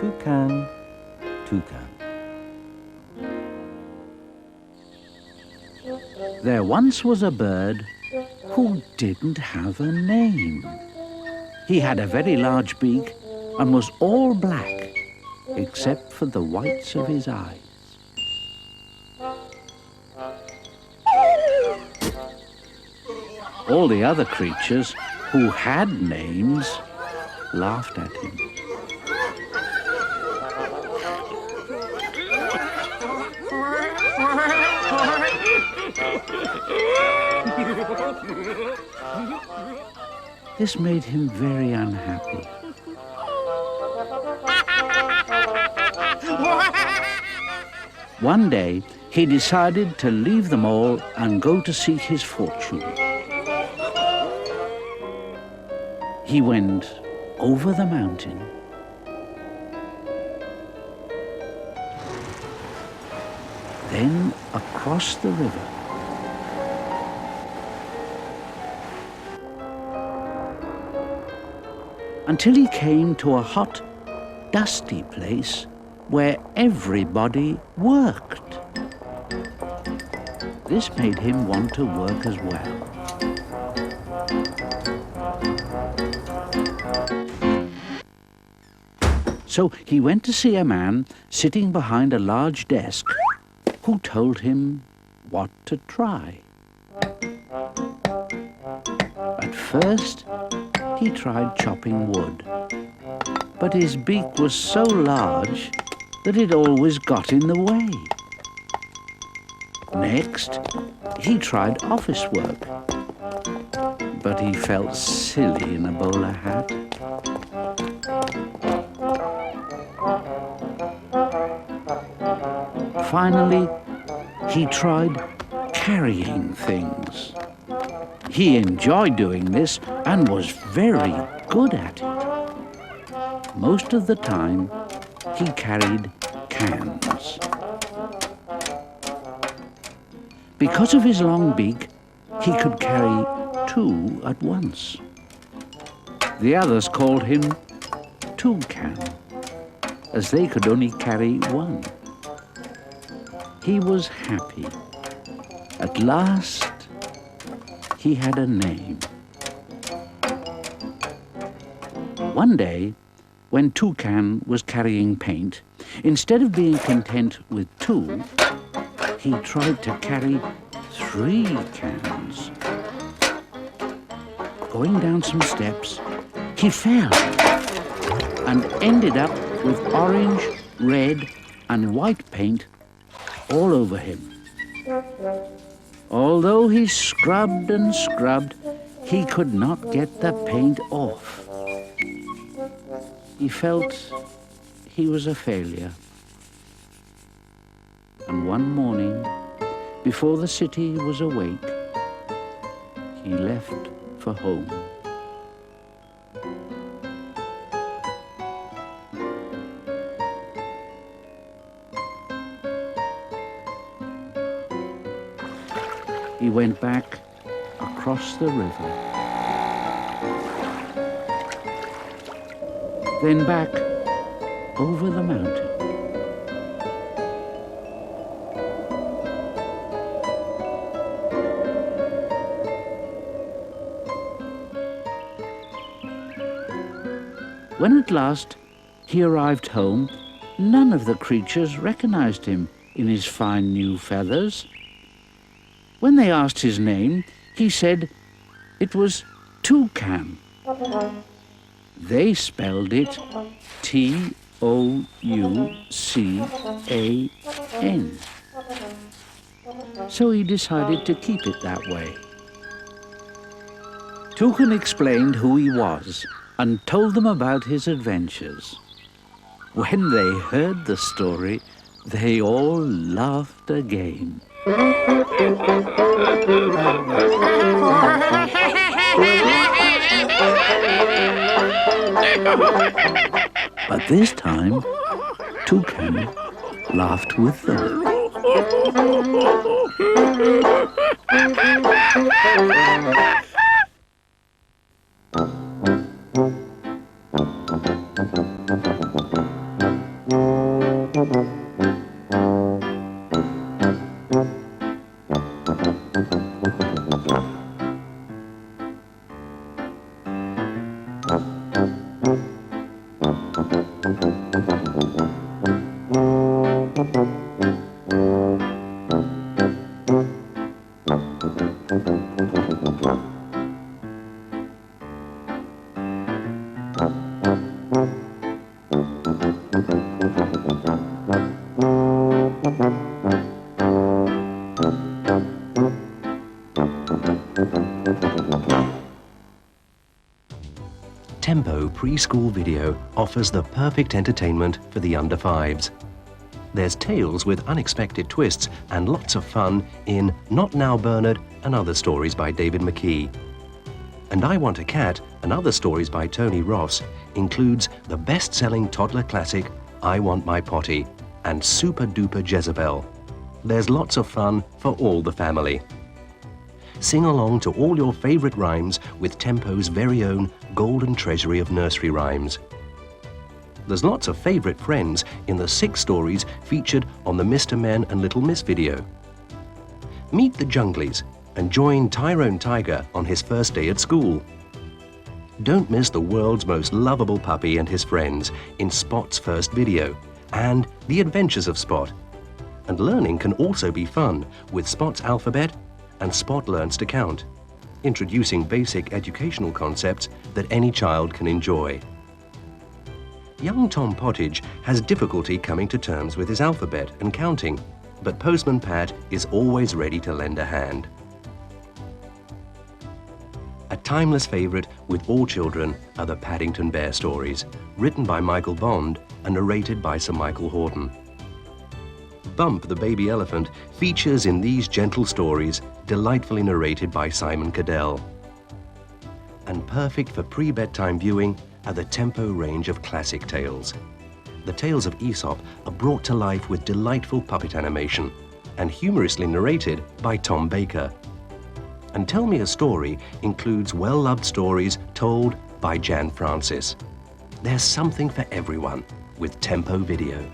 Toucan, Toucan. There once was a bird who didn't have a name. He had a very large beak and was all black, except for the whites of his eyes. All the other creatures who had names laughed at him. This made him very unhappy. One day, he decided to leave them all and go to seek his fortune. He went over the mountain, then across the river, until he came to a hot, dusty place where everybody worked. This made him want to work as well. So he went to see a man sitting behind a large desk who told him what to try. At first, he tried chopping wood, but his beak was so large that it always got in the way. Next, he tried office work, but he felt silly in a bowler hat. Finally, he tried carrying things. He enjoyed doing this and was very good at it. Most of the time, he carried cans. Because of his long beak, he could carry two at once. The others called him Toucan, as they could only carry one. He was happy. At last, he had a name. One day, when Toucan was carrying paint, instead of being content with two, he tried to carry 3 cans. Going down some steps, he fell and ended up with orange, red, and white paint all over him. Although he scrubbed and scrubbed, he could not get the paint off. He felt he was a failure. And one morning, before the city was awake, he left for home. He went back across the river, then back over the mountain. When at last he arrived home, none of the creatures recognized him in his fine new feathers. When they asked his name, he said it was Toucan. They spelled it Toucan. So he decided to keep it that way. Toucan explained who he was and told them about his adventures. When they heard the story, they all laughed again. But this time, Toucan laughed with them. Tempo preschool video offers the perfect entertainment for the under fives. There's tales with unexpected twists and lots of fun in Not Now Bernard and Other Stories by David McKee. And I Want a Cat and Other Stories by Tony Ross includes the best-selling toddler classic I Want My Potty and Super Duper Jezebel. There's lots of fun for all the family. Sing along to all your favorite rhymes with Tempo's very own golden treasury of nursery rhymes. There's lots of favorite friends in the 6 stories featured on the Mr. Men and Little Miss video. Meet the Junglies and join Tyrone Tiger on his first day at school. Don't miss the world's most lovable puppy and his friends in Spot's first video and The Adventures of Spot. And learning can also be fun with Spot's alphabet and Spot Learns to Count, introducing basic educational concepts that any child can enjoy. Young Tom Pottage has difficulty coming to terms with his alphabet and counting, but Postman Pat is always ready to lend a hand. A timeless favorite with all children are the Paddington Bear stories, written by Michael Bond and narrated by Sir Michael Horton. Bump the Baby Elephant features in these gentle stories, delightfully narrated by Simon Cadell. And perfect for pre-bedtime viewing are the Tempo range of classic tales. The tales of Aesop are brought to life with delightful puppet animation and humorously narrated by Tom Baker. And Tell Me a Story includes well-loved stories told by Jan Francis. There's something for everyone with Tempo Video.